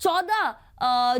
14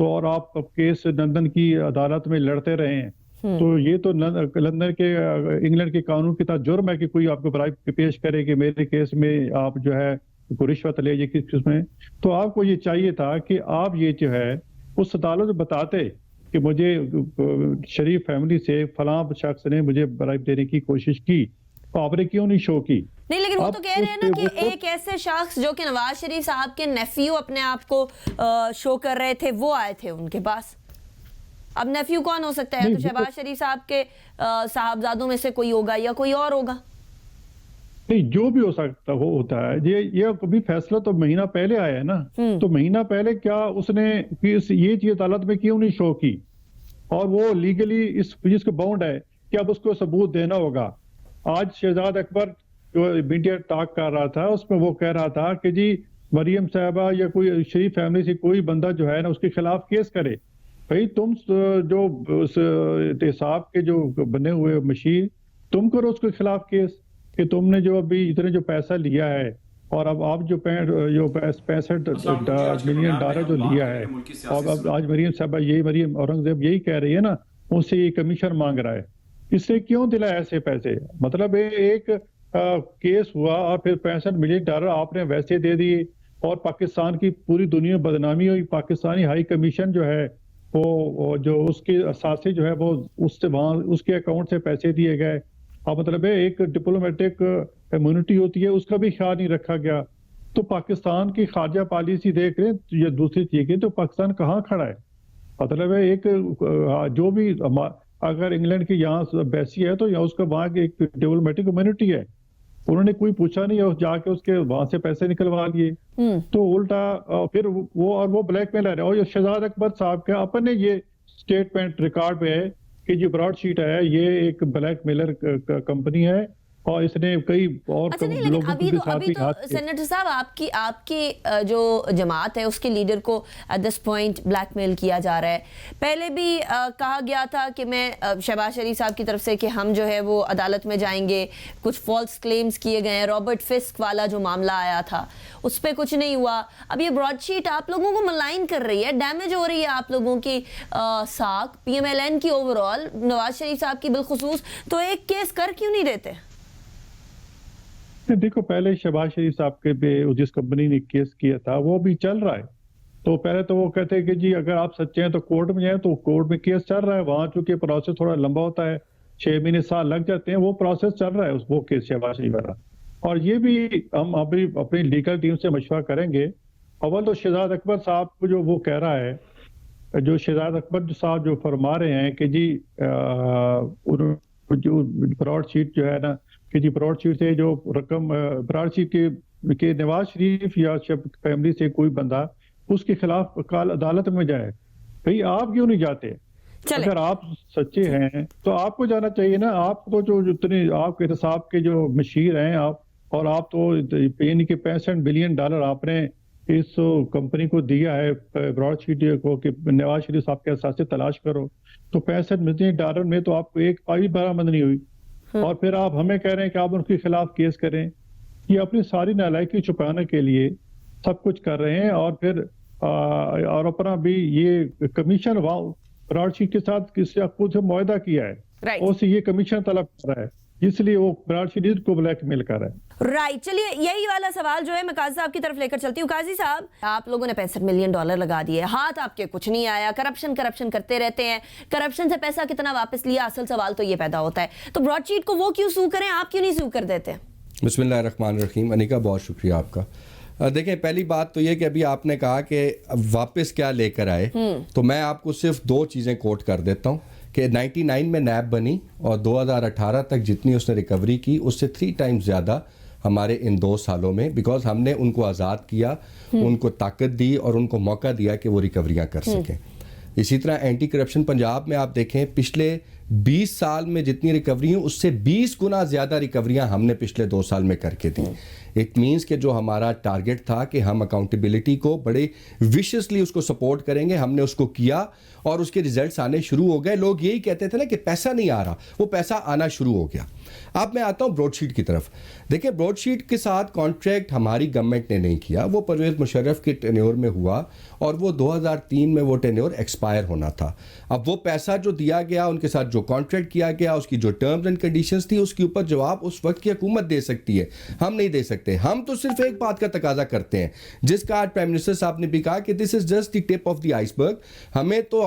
تو اور آپ کیس لندن کی عدالت میں لڑتے رہے ہیں, تو یہ تو لندن کے انگلینڈ کے قانون کے تحت جرم ہے کہ کوئی آپ کو برائب پیش کرے کہ میرے کیس میں آپ جو ہے کوئی رشوت لے کس قسم میں. تو آپ کو یہ چاہیے تھا کہ آپ یہ جو ہے اس عدالت میں بتاتے کہ مجھے شریف فیملی سے فلاں شخص نے مجھے برائب دینے کی کوشش کی, تو آپ نے کیوں نہیں شو کی؟ نہیں, لیکن وہ تو کہہ رہے ہیں نا کہ ایک ایسے شخص جو کہ نواز شریف صاحب کے نیفیو اپنے آپ کو شو کر رہے تھے, وہ آئے تھے ان کے پاس. اب نیفیو کون ہو سکتا ہے؟ تو شہباز شریف صاحب کے صاحبزادوں میں سے کوئی ہوگا یا کوئی اور ہوگا. نہیں, جو بھی ہو سکتا وہ ہوتا ہے. یہ کبھی فیصلہ تو مہینہ پہلے آیا ہے نا, تو مہینہ پہلے کیا اس نے یہ چیز عدالت میں کیوں نہیں شو کی؟ اور وہ لیگلی اس چیز کو باؤنڈ ہے کہ اب اس کو ثبوت دینا ہوگا. آج شہزاد اکبر جو میڈیا ٹاک کر رہا تھا اس میں وہ کہہ رہا تھا کہ جی مریم صاحبہ یا کوئی شریف فیملی سے کوئی بندہ جو ہے نا اس کے خلاف کیس کرے. بھئی تم جو اس احتساب کے جو بنے ہوئے مشیر, تم کرو اس کے خلاف کیس کہ تم نے جو ابھی اتنے جو پیسہ لیا ہے اور اب آپ جو $65 ملین جو لیا ہے, اور اب آج مریم صاحبہ مریم اورنگزیب یہی کہہ رہی ہے نا, اس سے یہ کمیشن مانگ رہا ہے. اس سے کیوں دلائے ایسے پیسے؟ مطلب ایک کیس ہوا اور پھر $65 ملین آپ نے ویسے دے دیے, اور پاکستان کی پوری دنیا میں بدنامی ہوئی. پاکستانی ہائی کمیشن جو ہے وہ جو اس کے اثاثے جو ہے وہ اس سے وہاں اس کے اکاؤنٹ سے پیسے دیے گئے. اب مطلب ہے ایک ڈپلومیٹک امیونٹی ہوتی ہے, اس کا بھی خیال نہیں رکھا گیا. تو پاکستان کی خارجہ پالیسی دیکھ رہے یا دوسری چیزیں, تو پاکستان کہاں کھڑا ہے؟ مطلب ہے ایک جو بھی اگر انگلینڈ کی یہاں بیسی ہے تو یہاں اس کا وہاں کی ایک ڈپلومیٹک امیونٹی ہے, انہوں نے کوئی پوچھا نہیں اور جا کے اس کے وہاں سے پیسے نکلوا لیے. تو الٹا پھر وہ بلیک میل ہے. اور یہ شہزاد اکبر صاحب کا اپنے یہ سٹیٹمنٹ ریکارڈ پہ ہے کہ جو براڈ شیٹ ہے یہ ایک بلیک میلر کمپنی ہے, اور اس نے کئی اور لوگوں کے ساتھ بھی ہاتھ. سینیٹر صاحب, آپ کی جو جماعت ہے اس کے لیڈر کو ایٹ دس پوائنٹ بلیک میل کیا جا رہا ہے. پہلے بھی کہا گیا تھا کہ میں شہباز شریف صاحب کی طرف سے کہ ہم جو ہے وہ عدالت میں جائیں گے, کچھ فالس کلیمز کیے گئے ہیں. رابرٹ فسک والا جو معاملہ آیا تھا اس پہ کچھ نہیں ہوا. اب یہ براڈ شیٹ آپ لوگوں کو ملائن کر رہی ہے, ڈیمیج ہو رہی ہے آپ لوگوں کی ساکھ, پی ایم ایل این کی اوور آل, نواز شریف صاحب کی بالخصوص. تو ایک کیس کر کیوں نہیں دیتے؟ دیکھو, پہلے شہباز شریف صاحب کے پہ جس کمپنی نے کیس کیا تھا وہ بھی چل رہا ہے. تو پہلے تو وہ کہتے ہیں کہ جی اگر آپ سچے ہیں تو کورٹ میں جائیں, تو کورٹ میں کیس چل رہا ہے. وہاں چونکہ پروسیس تھوڑا لمبا ہوتا ہے, 6 مہینے سال لگ جاتے ہیں, وہ پروسیس چل رہا ہے وہ کیس شہباز شریف والا. اور یہ بھی ہم اپنی لیگل ٹیم سے مشورہ کریں گے. اول تو شہزاد اکبر صاحب کو جو وہ کہہ رہا ہے, جو شہزاد اکبر صاحب جو فرما رہے ہیں کہ جی جو براڈ شیٹ جو ہے نا, کہ جی براڈ شیٹ سے جو رقم براڈ شیٹ کے نواز شریف یا فیملی سے کوئی بندہ اس کے خلاف کال عدالت میں جائے. بھئی آپ کیوں نہیں جاتے؟ اگر آپ سچے ہیں تو آپ کو جانا چاہیے نا. آپ کو جو اتنے آپ کے احتساب کے جو مشیر ہیں آپ, اور آپ تو یعنی کہ $65 بلین آپ نے اس کمپنی کو دیا ہے براڈ شیٹ کو کہ نواز شریف صاحب کے اثاثے تلاش کرو, تو $65 ملین میں تو آپ کو ایک پائی برآمد نہیں ہوئی. اور پھر آپ ہمیں کہہ رہے ہیں کہ آپ ان کے خلاف کیس کریں. یہ اپنی ساری نالائکی چھپانے کے لیے سب کچھ کر رہے ہیں. اور پھر اور اپنا بھی یہ کمیشن براڈ شیٹ کے ساتھ کس سے خود سے معاہدہ کیا ہے, اور سے یہ کمیشن طلب کر رہا ہے, اس لیے وہ براڈ شیٹ کو بلیک میل کر رہا ہے. رائٹ, چلیے یہی والا سوال جو ہے میں قاضی صاحب کی طرف لے کر چلتی ہوں. قاضی صاحب, آپ لوگوں نے $65 ملین لگا دیے, ہاتھ آپ کے کچھ نہیں آیا, کرپشن کرتے رہتے ہیں, کرپشن سے پیسہ کتنا واپس لیا, اصل سوال تو یہ پیدا ہوتا ہے. تو براڈ شیٹ کو وہ کیوں سو کریں, آپ کیوں نہیں سو کر دیتے؟ بسم اللہ الرحمن الرحیم. انیکا, بہت شکریہ آپ کا. دیکھیں, پہلی بات تو یہ کہ ابھی آپ نے کہا کہ واپس کیا لے کر آئے, تو میں آپ کو صرف 2 چیزیں کوٹ کر دیتا ہوں کہ 99 میں نیب بنی اور 2018 تک جتنی اس نے ریکوری کی اس سے 3 ٹائمز زیادہ ہمارے ان 2 سالوں میں, بیکاز ہم نے ان کو آزاد کیا, ان کو طاقت دی اور ان کو موقع دیا کہ وہ ریکوریاں کر سکیں. اسی طرح اینٹی کرپشن پنجاب میں آپ دیکھیں, پچھلے 20 سال میں جتنی ریکوری ہیں اس سے 20 گنا زیادہ ریکوریاں ہم نے پچھلے 2 سال میں کر کے دیں. اٹ مینس کہ جو ہمارا ٹارگٹ تھا کہ ہم اکاؤنٹیبلٹی کو بڑے ویشیسلی اس کو سپورٹ کریں گے, ہم نے اس کو کیا اور اس کے ریزلٹس آنے شروع ہو گئے. لوگ یہی کہتے تھے نا کہ پیسہ نہیں آ رہا, وہ پیسہ آنا شروع ہو گیا. اب میں آتا ہوں براڈ شیٹ کی طرف. دیکھیں براڈ شیٹ کے ساتھ کانٹریکٹ ہماری گورنمنٹ نے نہیں کیا, وہ پرویز مشرف کے ٹینیور میں ہوا اور وہ 2003 میں وہ ٹینیور ایکسپائر ہونا تھا. اب وہ پیسہ جو دیا گیا, ان کے ساتھ جو کانٹریکٹ کیا گیا, اس کی جو ٹرمز اینڈ کنڈیشنز تھی, اس کے اوپر جواب اس وقت کی حکومت دے سکتی ہے, ہم نہیں دے سکتے. ہم تو صرف ایک بات کا تقاضا کرتے ہیں, جس کا آج پرائم منسٹر صاحب نے بھی کہا کہ this is just the tip of the iceberg.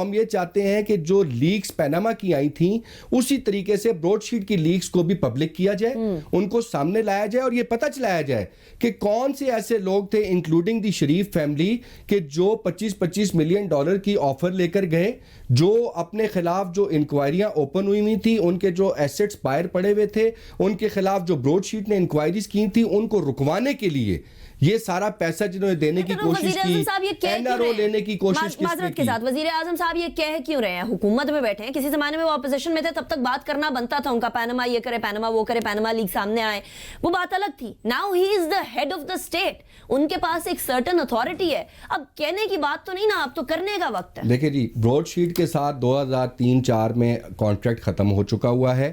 ہم یہ چاہتے ہیں کہ جو لیکس پیناما کی آئی تھیں اسی طریقے سے براڈ شیٹ کی لیکس کو بھی پبلک کیا جائے, ان کو سامنے لایا جائے اور یہ پتہ چلایا جائے کہ کون سے ایسے لوگ تھے انکلوڈنگ دی شریف فیملی کہ جو $25 ملین کی آفر لے کر گئے, جو اپنے خلاف جو انکوائریاں اوپن ہوئی تھی, ان کے جو ایسٹس باہر پڑے ہوئے تھے, ان کے خلاف جو براڈ شیٹ نے انکوائریز کی تھی, ان کو رکوانے کے لیے یہ سارا پیسہ جنہوں نے دینے کی کوشش کی, این آر او لینے کی کوشش معذرت کے ساتھ وزیر اعظم صاحب یہ کہہ کیوں رہے ہیں؟ حکومت میں بیٹھے ہیں, کسی زمانے میں وہ اپوزیشن میں تھے, تب تک بات کرنا بنتا تھا ان کا, پیناما یہ کرے, پیناما وہ کرے, پیناما لیگ سامنے آئے, وہ بات الگ تھی. Now he is the head of the state, ان کے پاس ایک سرٹن اتھارٹی ہے. اب کہنے کی بات تو نہیں نا, اب تو کرنے کا وقت ہے. دیکھیں جی, براڈ شیٹ کے ساتھ 2003-04 میں کانٹریکٹ ختم ہو چکا ہوا ہے.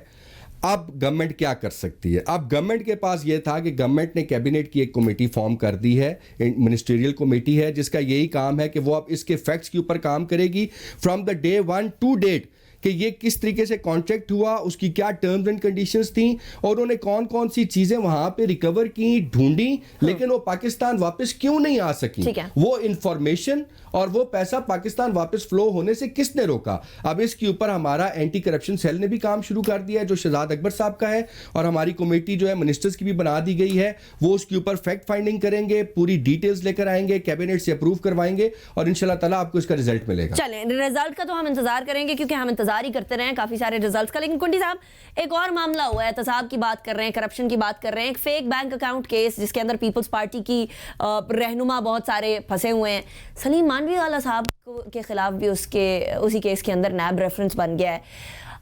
اب گورنمنٹ کیا کر سکتی ہے؟ اب گورنمنٹ کے پاس یہ تھا کہ گورنمنٹ نے کیبنٹ کی ایک کمیٹی فارم کر دی ہے, منسٹریل کمیٹی ہے, جس کا یہی کام ہے کہ وہ اب اس کے فیکٹس کے اوپر کام کرے گی from the day 1 to date, کہ یہ کس طریقے سے کانٹریکٹ ہوا, اس کی کیا ٹرمز اینڈ کنڈیشنز تھیں, اور انہوں نے کون کون سی چیزیں وہاں پہ ریکور کی, ڈھونڈی, لیکن وہ پاکستان واپس کیوں نہیں آ سکی, وہ انفارمیشن اور وہ پیسہ پاکستان واپس فلو ہونے سے کس نے روکا. اب اس کے اوپر ہمارا اینٹی کرپشن سیل نے بھی کام شروع کر دیا ہے, جو شہزاد اکبر صاحب کا ہے, اور ہماری کمیٹی جو ہے منسٹرز کی بھی بنا دی گئی ہے, وہ اس کے اوپر فیکٹ فائنڈنگ کریں گے, پوری ڈیٹیلز لے کر آئیں گے, کیبنٹ سے اپروو کروائیں گے, اور انشاءاللہ تعالیٰ آپ کو اس کا رزلٹ ملے گا. چلیں, رزلٹ کا تو ہم انتظار کریں گے, کیونکہ ہم انتظار ہی کرتے رہے ہیں کافی سارے رزلٹس کا. لیکن کنٹی صاحب ایک اور معاملہ ہوا ہے, احتساب کی بات کر رہے ہیں, کرپشن کی بات کر رہے ہیں, ایک فیک بینک اکاؤنٹ کیس جس کے اندر پیپلز پارٹی کی رہنما بہت سارے پھنسے ہوئے ہیں. سلیم مانڈوی والا صاحب کے خلاف بھی اسی کیس کے اندر نیب ریفرنس بن گیا ہے.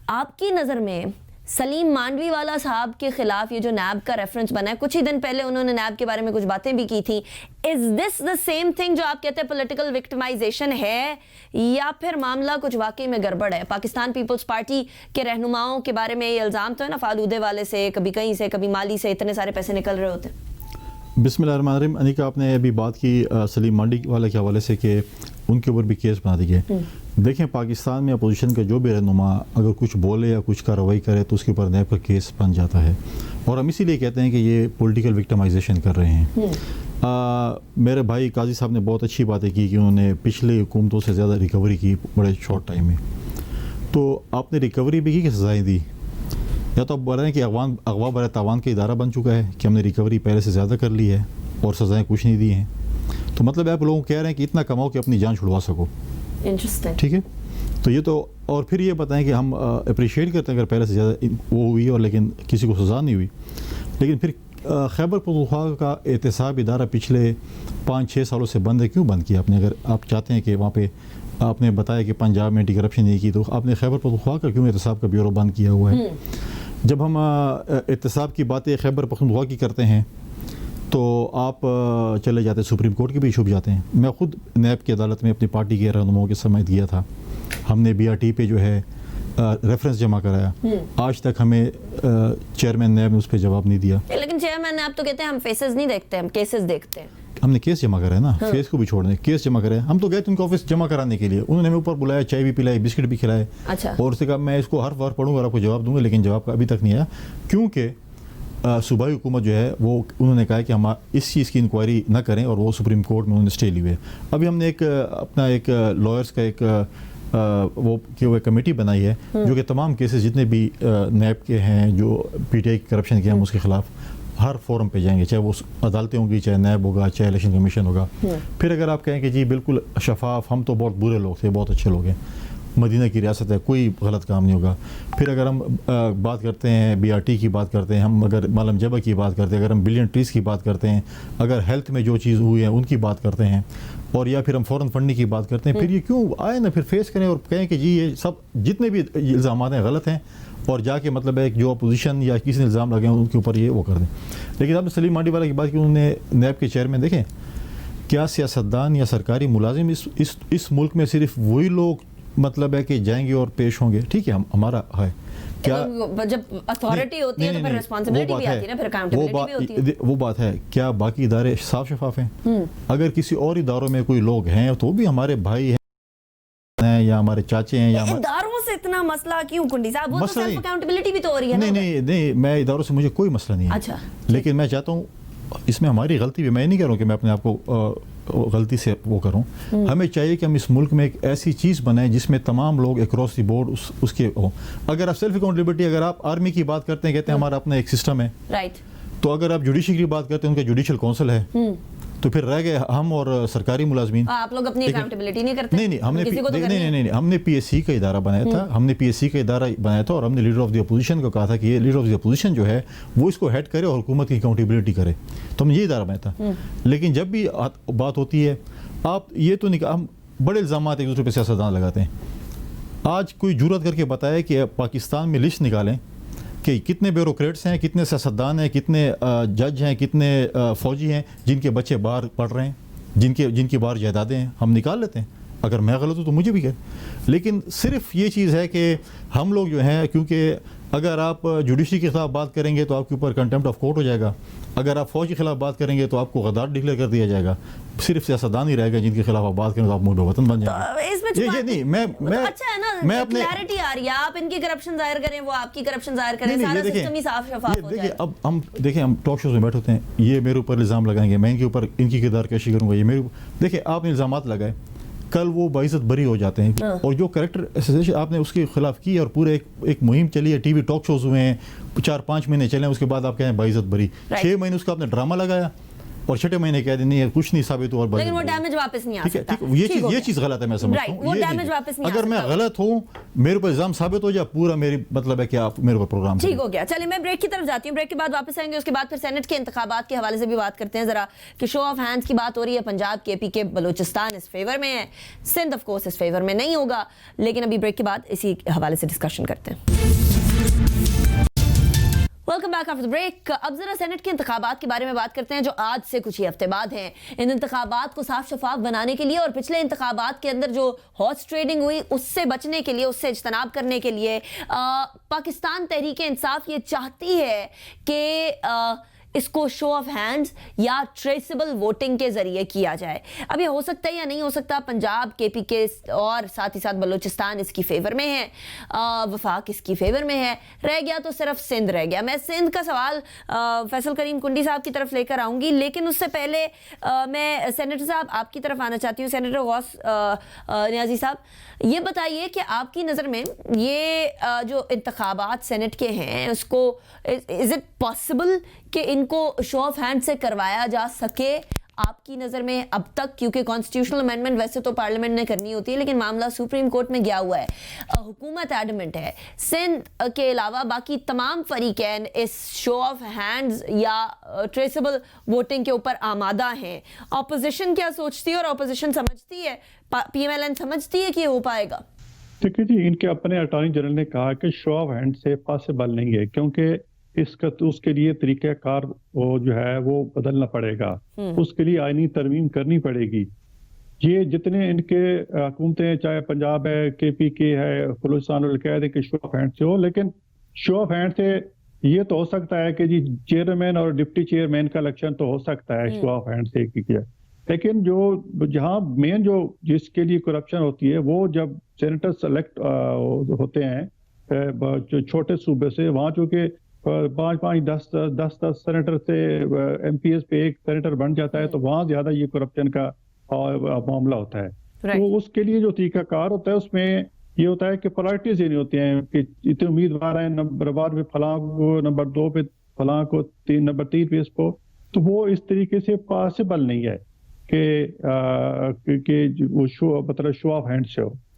آپ کی نظر میں سلیم مانڈوی والا صاحب کے خلاف یہ جو نیب کا ریفرنس بنا ہے, کچھ ہی دن پہلے انہوں نے نیب کے بارے میں کچھ باتیں بھی کی تھیں, از دس دا سیم تھنگ جو آپ کہتے ہیں پولیٹیکل وکٹمائزیشن ہے, یا پھر معاملہ کچھ واقعی میں گڑبڑ ہے؟ پاکستان پیپلز پارٹی کے رہنماؤں کے بارے میں یہ الزام تو ہے نا, فالودے والے سے, کبھی کہیں سے, کبھی مالی سے, اتنے سارے پیسے نکل رہے ہوتے ہیں. بسم اللہ الرحمن الرحیم. انیکا, آپ نے ابھی بات کی سلیم مانڈی والے کے حوالے سے کہ ان کے اوپر بھی کیس بنا دی گئے. دیکھیں, پاکستان میں اپوزیشن کا جو بھی رہنما اگر کچھ بولے یا کچھ کارروائی کرے تو اس کے اوپر نیب کا کیس بن جاتا ہے, اور ہم اسی لیے کہتے ہیں کہ یہ پولیٹیکل وکٹمائزیشن کر رہے ہیں. میرے بھائی قاضی صاحب نے بہت اچھی باتیں کی کہ انہوں نے پچھلے حکومتوں سے زیادہ ریکوری کی بڑے شارٹ ٹائم میں. تو آپ نے ریکوری بھی کی کہ سزائیں دی؟ یا تو آپ بول رہے ہیں کہ اغوا برائے تاوان کا ادارہ بن چکا ہے کہ ہم نے ریکوری پہلے سے زیادہ کر لی ہے اور سزائیں کچھ نہیں دی ہیں. تو مطلب آپ لوگوں کو کہہ رہے ہیں کہ اتنا کماؤ کہ اپنی جان چھڑوا سکو. ٹھیک ہے, تو یہ تو, اور پھر یہ بتائیں کہ ہم اپریشیٹ کرتے ہیں اگر پہلے سے زیادہ وہ ہوئی اور لیکن کسی کو سزا نہیں ہوئی. لیکن پھر خیبر پختونخوا کا احتساب ادارہ پچھلے 5-6 سالوں سے بند ہے, کیوں بند کیا آپ نے؟ اگر آپ چاہتے ہیں کہ وہاں پہ آپ نے بتایا کہ پنجاب میں اینٹی کرپشن نہیں کی, تو آپ نے خیبر پختونخوا کا کیوں احتساب کا بیورو بند کیا ہوا ہے؟ جب ہم احتساب کی باتیں خیبر پختونخوا کی کرتے ہیں تو آپ چلے جاتے ہیں سپریم کورٹ کے بھی چھپ جاتے ہیں. میں خود نیب کی عدالت میں اپنی پارٹی کے رہنماؤں کے سمیت گیا تھا, ہم نے BRT پہ جو ہے ریفرنس جمع کرایا, آج تک ہمیں چیئرمین نیب نے اس پہ جواب نہیں دیا. لیکن چیئرمین نیب تو کہتے ہیں ہم فیسز نہیں دیکھتے, ہم کیسز دیکھتے ہیں. ہم نے کیس جمع کرا ہے نا, فیس کو بھی چھوڑ دیں, کیس جمع کرے. ہم تو گئے تھے ان کو آفس جمع کرانے کے لیے, انہوں نے ہمیں اوپر بلایا, چائے بھی پلائی, بسکٹ بھی کھلائے, اور اس سے کہا میں اس کو ہر بار پڑھوں گا اور آپ کو جواب دوں گا, لیکن جواب کا ابھی تک نہیں آیا. کیونکہ صوبائی حکومت جو ہے وہ انہوں نے کہا کہ ہم اس چیز کی انکوائری نہ کریں, اور وہ سپریم کورٹ میں انہوں نے اسٹے لی ہوئے. ابھی ہم نے اپنا ایک لائرس کا ایک وہ کہ وہ کمیٹی بنائی ہے جو کہ تمام کیسز جتنے بھی نیب کے ہیں جو PTI کرپشن کے ہیں اس کے خلاف ہر فورم پہ جائیں گے, چاہے وہ عدالتیں ہوں گی, چاہے نیب ہوگا, چاہے الیکشن کمیشن ہوگا. پھر اگر آپ کہیں کہ جی بالکل شفاف, ہم تو بہت برے لوگ تھے, بہت اچھے لوگ ہیں, مدینہ کی ریاست ہے, کوئی غلط کام نہیں ہوگا. پھر اگر ہم بات کرتے ہیں BRT کی بات کرتے ہیں, ہم اگر مالم جبہ کی بات کرتے ہیں, اگر ہم بلین ٹریز کی بات کرتے ہیں, اگر ہیلتھ میں جو چیز ہوئی ہے ان کی بات کرتے ہیں, اور یا پھر ہم فوراً فنڈنگ کی بات کرتے ہیں, پھر یہ کیوں آئے نا, پھر فیس کریں اور کہیں کہ جی یہ سب جتنے بھی الزامات ہیں غلط ہیں, اور جا کے مطلب ہے جو اپوزیشن یا کسی نے الزام لگے ہیں ان کے اوپر یہ وہ کر دیں. لیکن آپ نے سلیم مانڈی والا کی بات کی, انہوں نے نیب کے چیئرمین دیکھیں, کیا سیاستدان یا سرکاری ملازم اس ملک میں صرف وہی لوگ مطلب ہے کہ جائیں گے اور پیش ہوں گے؟ ٹھیک ہے, ہمارا ہے کیا جب اتھارٹی ہوتی ہے تو پھر ریسپانسبلٹی بھی آتی ہے نا, پھر اکاؤنٹیبلٹی بھی ہوتی ہے. وہ بات ہے, کیا باقی ادارے صاف شفاف ہیں؟ اگر کسی اور اداروں میں کوئی لوگ ہیں تو بھی ہمارے بھائی ہیں یا ہمارے چاچے ہیں, یا اداروں سے اتنا مسئلہ کیوں کنڈی صاحب؟ وہ تو سیلف اکاؤنٹیبلٹی بھی تو ہو رہی ہے. نہیں, میں اداروں سے مجھے کوئی مسئلہ نہیں ہے. اچھا, لیکن میں چاہتا ہوں اس میں ہماری غلطی بھی, میں نہیں کہہ رہا ہوں کہ میں اپنے آپ کو غلطی سے وہ کروں. ہمیں چاہیے کہ ہم اس ملک میں ایک ایسی چیز بنائیں جس میں تمام لوگ اکراس دی بورڈ اس کے ہوں. اگر آپ سیلف اکاؤنٹیبلٹی, اگر آپ آرمی کی بات کرتے ہیں, کہتے ہیں ہمارا اپنا ایک سسٹم ہے, رائٹ, تو اگر آپ جوڈیشری کی بات کرتے ہیں ان کا جوڈیشل کونسل ہے, تو پھر رہ گئے ہم اور سرکاری ملازمین. آپ لوگ اپنی اکاؤنٹیبلٹی نہیں کرتے؟ نہیں, ہم نے PSC کا ادارہ بنایا تھا, اور ہم نے لیڈر آف دی اپوزیشن کو کہا تھا کہ یہ لیڈر آف دی اپوزیشن جو ہے وہ اس کو ہیڈ کرے اور حکومت کی اکاؤنٹیبلٹی کرے, تو ہم نے یہ ادارہ بنایا تھا. لیکن جب بھی بات ہوتی ہے, آپ یہ تو نہیں, ہم بڑے الزامات ایک دوسرے پہ سیاستدان لگاتے ہیں. آج کوئی جرأت کر کے بتائے کہ پاکستان میں لسٹ نکالیں کہ کتنے بیوروکریٹس ہیں, کتنے سیاستدان ہیں, کتنے جج ہیں, کتنے فوجی ہیں جن کے بچے باہر پڑھ رہے ہیں, جن کی باہر جائیدادیں ہیں, ہم نکال لیتے ہیں. اگر میں غلط ہوں تو مجھے بھی کہے. لیکن صرف یہ چیز ہے کہ ہم لوگ جو ہیں, کیونکہ اگر آپ جوڈیشری کے خلاف بات کریں گے تو آپ کے اوپر کنٹمپٹ آف کورٹ ہو جائے گا, اگر آپ فوج کے خلاف بات کریں گے تو آپ کو غدار ڈکلیئر کر دیا جائے گا. صرف سیاستدان ہی رہے گا جن کے خلاف آپ بات کریں تو آپ محب وطن بن جائیں گے. یہ نہیں, اچھا ہے نا, کلیئرٹی آ رہی ہے, آپ ان کی کرپشن ظاہر کریں, وہ آپ کی کرپشن ظاہر کریں, سارا سسٹم ہی صاف شفاف ہو جائے. اب ہم دیکھیں, ہم ٹاک شوز میں بیٹھے ہوتے ہیں, یہ میرے اوپر الزام لگائیں گے, میں ان کے اوپر ان کی کردار کشی کروں گا, یہ میرے دیکھیں آپ نے الزامات لگائے, کل وہ باعزت بری ہو جاتے ہیں, اور جو کریکٹر ایسوسیشن آپ نے اس کے خلاف کی اور پورے ایک مہم چلی ہے, TV ٹاک شوز ہوئے ہیں, 4-5 مہینے چلے ہیں, اس کے بعد آپ کہیں باعزت بری, 6 مہینے اس کا آپ نے ڈرامہ لگایا, اور 6 مہینے کہہ دیں نہیں کچھ نہیں ثابت ہوا, لیکن وہ ڈیمیج واپس نہیں آ سکتا. یہ چیز غلط ہے, میں سمجھتا ہوں. اگر میں غلط ہوں, میرے اوپر الزام ثابت ہو جائے, پورا میری مطلب ہے کہ آپ میرے اوپر پروگرام ٹھیک ہو گیا. چلیے میں بریک کی طرف جاتی ہوں, بریک کے بعد واپس آئیں گے, اس کے بعد پھر سینٹ کے انتخابات کے حوالے سے بھی بات کرتے ہیں ذرا, کہ شو آف ہینڈز کی بات ہو رہی ہے, پنجاب, KPK, بلوچستان اس فیور میں ہے, سندھ آف کورس اس فیور میں نہیں ہوگا, لیکن ابھی بریک کے بعد اسی حوالے سے ڈسکشن کرتے ہیں. Welcome back after break. اب ذرا سینٹ کے انتخابات کے بارے میں بات کرتے ہیں جو آج سے کچھ ہی ہفتے بعد ہیں. ان انتخابات کو صاف شفاف بنانے کے لیے اور پچھلے انتخابات کے اندر جو ہارس ٹریڈنگ ہوئی اس سے بچنے کے لیے, اس سے اجتناب کرنے کے لیے پاکستان تحریک انصاف یہ چاہتی ہے کہ اس کو شو آف ہینڈز یا ٹریسیبل ووٹنگ کے ذریعے کیا جائے. اب یہ ہو سکتا ہے یا نہیں ہو سکتا, پنجاب, KPK اور ساتھ ہی ساتھ بلوچستان اس کی فیور میں ہے, وفاق اس کی فیور میں ہے, رہ گیا تو صرف سندھ رہ گیا. میں سندھ کا سوال فیصل کریم کنڈی صاحب کی طرف لے کر آؤں گی, لیکن اس سے پہلے میں سینیٹر صاحب آپ کی طرف آنا چاہتی ہوں. سینیٹر غوث نیازی صاحب, یہ بتائیے کہ آپ کی نظر میں یہ جو انتخابات سینٹ کے ہیں اس کو از اٹ پاسبل کہ ان کو شو آف ہینڈ سے کروایا جا سکے آپ کی نظر میں اب تک؟ کیونکہ کانسٹیٹیوشنل امینڈمنٹ ویسے تو پارلیمنٹ نے کرنی ہوتی ہے, لیکن معاملہ سپریم کورٹ میں گیا ہوا ہے, حکومت ایڈمنٹ ہے, سندھ کے علاوہ باقی تمام فریقین اس شو آف ہینڈز یا ٹریسیبل ووٹنگ کے اوپر آمادہ ہیں. اپوزیشن کیا سوچتی ہے اور اپوزیشن سمجھتی ہے, PMLN سمجھتی ہے کہ یہ ہو پائے گا؟ دیکھیے جی, ان کے اپنے اٹارنی جنرل نے کہا کہ شو آف ہینڈ سے پاسبل نہیں ہے, کیونکہ اس کے لیے طریقہ کار جو ہے وہ بدلنا پڑے گا, اس کے لیے آئینی ترمیم کرنی پڑے گی. یہ جتنے ان کے حکومتیں, چاہے پنجاب ہے, KPK ہے, بلوچستان, کہہ دیں کہ شو آف ہینڈ سے ہو, لیکن شو آف ہینڈ سے یہ تو ہو سکتا ہے کہ جی چیئرمین اور ڈپٹی چیئرمین کا الیکشن تو ہو سکتا ہے شو آف ہینڈ سے کیا, لیکن جہاں مین جو جس کے لیے کرپشن ہوتی ہے وہ جب سینیٹر سلیکٹ ہوتے ہیں چھوٹے صوبے سے, وہاں چونکہ 5-10 سینیٹر سے MPs پہ ایک سینیٹر بن جاتا ہے, تو وہاں زیادہ یہ کرپشن کا معاملہ ہوتا ہے. تو اس کے لیے جو طریقہ کار ہوتا ہے اس میں یہ ہوتا ہے کہ پرائرٹیز یہ نہیں ہوتی ہیں کہ اتنے امیدوار ہیں, نمبر 1 پہ فلاں کو, نمبر 2 پہ فلاں کو, نمبر 3 پہ اس کو, تو وہ اس طریقے سے پاسبل نہیں ہے کہ وہ مطلب شو آف ہینڈ سے ہو.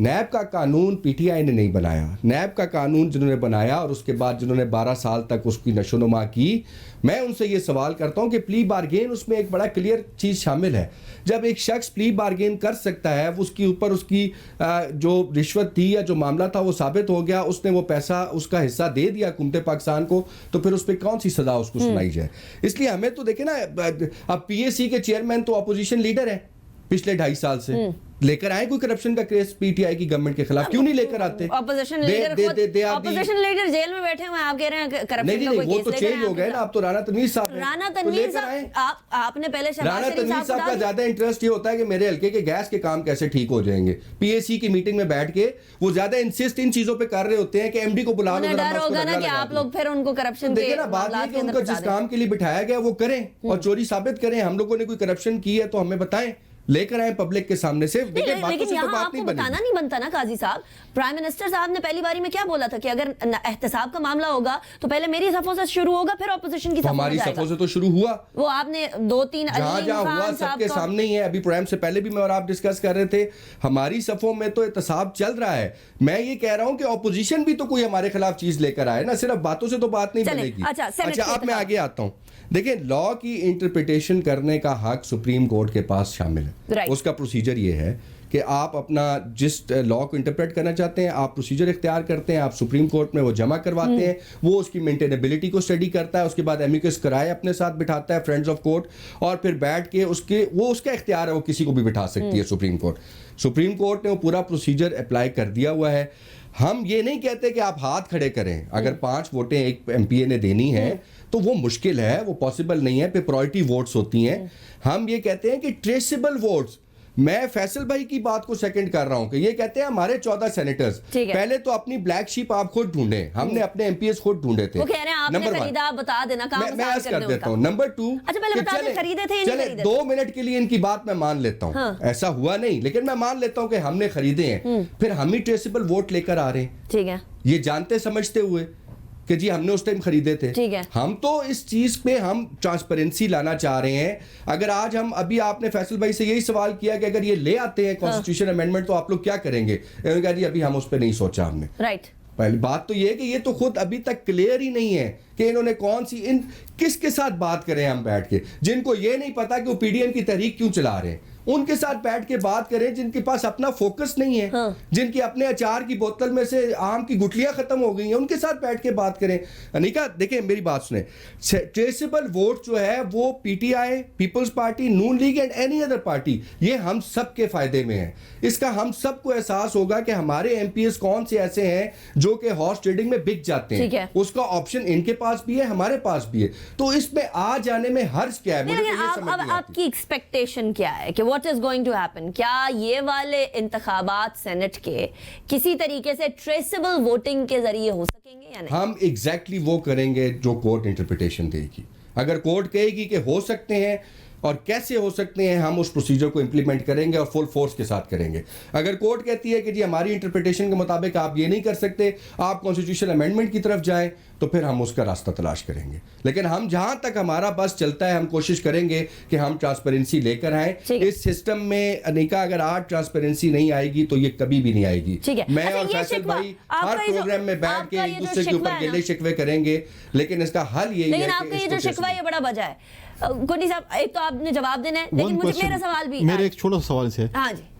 نیب کا قانون پی ٹی آئی نے نہیں بنایا. نیب کا قانون جنہوں نے بنایا اور اس کے بعد جنہوں نے 12 سال تک اس کی نشو نما کی, میں ان سے یہ سوال کرتا ہوں کہ پلی بارگین اس میں ایک بڑا کلیئر چیز شامل ہے. جب ایک شخص پلی بارگین کر سکتا ہے, اس کے اوپر اس کی جو رشوت تھی یا جو معاملہ تھا وہ ثابت ہو گیا, اس نے وہ پیسہ اس کا حصہ دے دیا حکومت پاکستان کو, تو پھر اس پہ کون سی سزا اس کو سنائی جائے. اس لیے ہمیں تو دیکھیں نا, اب پی اے سی کے چیئرمین تو اپوزیشن لیڈر ہیں پچھلے 2.5 سال سے, لے کر آئے کوئی کرپشن کا کیس پی ٹی آئی کی گورنمنٹ کے خلاف؟ کیوں نہیں لے کر آتے؟ اپوزیشن لیڈر جیل میں بیٹھے ہوئے, آپ کہہ رہے ہیں کرپشن کا کوئی کیس؟ وہ تو چینج ہو گئے نا, اب تو رانا تنویر صاحب ہیں. رانا تنویر صاحب, آپ نے پہلے رانا تنویر صاحب کا زیادہ انٹرسٹ یہ ہوتا ہے کہ میرے حلقے کے گیس کے کام کیسے ٹھیک ہو جائیں گے. پی اے سی کی میٹنگ میں بیٹھ کے وہ زیادہ انسسٹ ان چیزوں پہ کر رہے ہوتے ہیں کہ ایم ڈی کو بلا لو, ڈر ہوگا نا کہ آپ لوگ پھر ان کو کرپشن دیکھیں نا. بات یہ کہ ان کو جس کام کے لیے بٹھایا گیا وہ کریں اور چوری ثابت کریں. ہم لوگوں نے کوئی کرپشن کی ہے تو ہمیں بتائیں, لے کر آئے پبلک کے سامنے سے. لیکن یہاں آپ کو بتانا نہیں بنتا نا قاضی صاحب. پرائم منسٹر صاحب نے پہلی باری میں کیا بولا تھا کہ اگر احتساب کا معاملہ ہوگا تو پہلے میری صفوں سے شروع ہوگا, پھر اپوزیشن کی ہماری صفوں سے تو شروع ہوا. وہ آپ نے 2-3 جہاں جہاں ہوا سب کے سامنے ہی ہے. ابھی پروگرام سے پہلے بھی میں اور آپ ڈسکس کر رہے تھے, ہماری صفوں میں تو احتساب چل رہا ہے. میں یہ کہہ رہا ہوں کہ اپوزیشن بھی تو کوئی ہمارے خلاف چیز لے کر آئے نا, صرف باتوں سے تو بات نہیں بنے گی. اچھا اب میں آگے آتا ہوں. دیکھیں, لا کی انٹرپریٹیشن کرنے کا حق سپریم کورٹ کے پاس شامل ہے. اس کا پروسیجر یہ ہے کہ آپ اپنا جس لا کو انٹرپریٹ کرنا چاہتے ہیں آپ پروسیجر اختیار کرتے ہیں, آپ سپریم کورٹ میں وہ جمع کرواتے ہیں, وہ اس کی مینٹینیبلٹی کو اسٹڈی کرتا ہے, اس کے بعد ایمیکس کرائے اپنے ساتھ بٹھاتا ہے فرینڈز آف کورٹ, اور پھر بیٹھ کے وہ اس کا اختیار ہے, وہ کسی کو بھی بٹھا سکتی ہے سپریم کورٹ. سپریم کورٹ نے وہ پورا پروسیجر اپلائی کر دیا ہوا ہے. ہم یہ نہیں کہتے کہ آپ ہاتھ کھڑے کریں, اگر 5 ووٹیں ایک ایم پی اے نے دینی ہیں تو وہ مشکل ہے, وہ پاسبل نہیں ہے, پہ پرائرٹی ووٹس ہوتی ہیں. ہم یہ کہتے ہیں کہ ٹریسیبل ووٹس. میں فیصل بھائی کی بات کو سیکنڈ کر رہا ہوں کہ یہ کہتے ہیں ہمارے 14 سینیٹرز, پہلے تو اپنی بلیک شیپ آپ خود ڈھونڈیں. ہم نے اپنے ایم پی ایس خود ڈھونڈے تھے. نمبر 1 بتا دینا, میں عرض کر دیتا ہوں. نمبر 2, چلے 2 منٹ کے لیے ان کی بات میں مان لیتا ہوں, ایسا ہوا نہیں, لیکن میں مان لیتا ہوں کہ ہم نے خریدے ہیں, پھر ہم ہی ٹریسیبل ووٹ لے کر آ رہے ہیں. ٹھیک ہے, یہ جانتے سمجھتے ہوئے کہ جی ہم نے اس ٹائم خریدے تھے. ہم تو اس چیز پہ ہم ٹرانسپیرنسی لانا چاہ رہے ہیں. اگر آج ہم ابھی آپ نے فیصل بھائی سے یہی سوال کیا کہ اگر یہ لے آتے ہیں کانسٹیٹیوشن امینڈمنٹ تو آپ لوگ کیا کریں گے, انہوں نے کہا جی ابھی ہم اس پہ نہیں سوچا ہم نے. رائٹ, پہلی بات تو یہ ہے کہ یہ تو خود ابھی تک کلیئر ہی نہیں ہے کہ انہوں نے کون سی کس کے ساتھ بات کریں. ہم بیٹھ کے جن کو یہ نہیں پتا کہ وہ پی ڈی ایم کی تحریک کیوں چلا رہے ہیں, ان کے ساتھ بیٹھ کے بات کریں. جن کے پاس اپنا فوکس نہیں ہے, جن کی اپنے اچار کی بوتل میں سے آم کی گٹلیاں ختم ہو گئی ہیں, ان کے ساتھ بیٹھ کے بات کریں. انیکا دیکھیں میری بات سنیں, ٹریسیبل ووٹ جو ہے وہ P T I, Peoples Party, Noon League and any other party, یہ ہم سب کے فائدے میں ہے. اس کا ہم سب کو احساس ہوگا کہ ہمارے ایم پی ایس کون سے ایسے ہیں جو کہ ہارس ٹریڈنگ میں بک جاتے ہیں. اس کا آپشن ان کے پاس بھی ہے, ہمارے پاس بھی ہے. تو اس میں آ جانے میں حرج کیا ہے؟ اب آپ کی ایکسپیکٹیشن کیا ہے کہ what is going to happen? کیا یہ والے انتخابات سینٹ کے کسی طریقے سے ٹریسیبل ووٹنگ کے ذریعے ہو سکیں گے یا نہیں؟ ہم ایگزیکٹلی وہ کریں گے جو کورٹ انٹرپریٹیشن دے گی. اگر کورٹ کہے گی کہ ہو سکتے ہیں اور کیسے ہو سکتے ہیں, ہم اس پروسیجر کو امپلیمنٹ کریں گے اور فل فورس کے ساتھ کریں گے. اگر کورٹ کہتی ہے کہ جی ہماری انٹرپریٹیشن کے مطابق آپ یہ نہیں کر سکتے, آپ کانسٹیٹیوشن امینڈمنٹ کی طرف جائیں, تو پھر ہم اس کا راستہ تلاش کریں گے. لیکن ہم جہاں تک ہمارا بس چلتا ہے ہم کوشش کریں گے کہ ہم ٹرانسپیرنسی لے کر آئیں. اس سسٹم میں انیکا اگر آج ٹرانسپیرنسی نہیں آئے گی تو یہ کبھی بھی نہیں آئے گی. میں اور فیصل بھائی ہر پروگرام میں بیٹھ کے ایک دوسرے کے اوپر گلے شکوے کریں گے, لیکن اس کا حل یہی ہے. لیکن آپ کا یہ جو شکوہ یہ بڑا وجہ ہے کوٹی صاحب, ایک تو آپ نے جواب دینا ہے, لیکن مجھے میرا سوال بھی, میرا ایک چھوٹا سا سوال ہے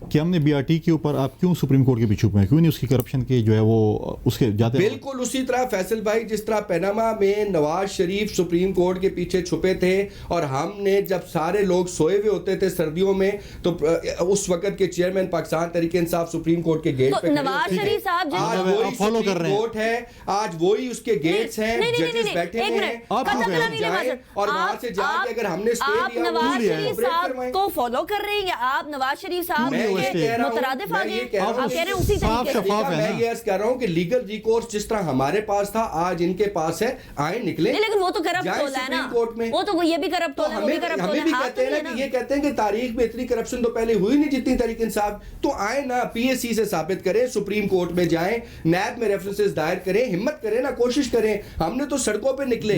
کہ ہم نے بی آر ٹی کے اوپر آپ کیوں سپریم کورٹ کے پیچھے چھپے ہیں, کیوں نہیں اس کی کرپشن کے جو ہے وہ اس کے جاتے ہیں؟ بالکل اسی طرح فیصل بھائی جس طرح پیناما میں نواز شریف سپریم کورٹ کے پیچھے چھپے تھے, اور ہم نے جب سارے لوگ سوئے ہوئے ہوتے تھے سردیوں میں تو اس وقت کے chairman Pakistan Tehreek Insaf supreme court کے گیٹ پہ نواز شریف صاحب آج وہی سپریم کورٹ ہے, آج وہی اس کے گیٹس ہیں, ججز بیٹھے ہیں, اور وہاں سے جا کے اگر ہم نے آپ نواز شریف صاحب کو فالو کر رہے ہیں یا آپ نواز شریف صاحب کے مترادف آ گئے؟ آپ کہہ رہے ہیں اسی طریقے سے. میں یہ عرض کر رہا ہوں کہ لیگل ریکورس جس طرح ہمارے پاس تھا آج ان کے پاس ہے, آئیں نکلیں. لیکن وہ تو کرپٹ ہوتا ہے نا, وہ تو یہ بھی کرپٹ ہوتا ہے, وہ بھی کرپٹ ہوتا ہے. ہمیں بھی کہتے ہیں نا کہ یہ کہتے ہیں کہ تاریخ میں اتنی کرپشن تو پہلے ہوئی نہیں جتنی تحریک انصاف. تو آئیں نا پی ایس سی سے ثابت کریں, سپریم کورٹ میں جائیں, نیب میں ریفرنسز دائر کریں, ہمت کریں نا, کوشش کریں. ہم نے تو سڑکوں پہ نکلے,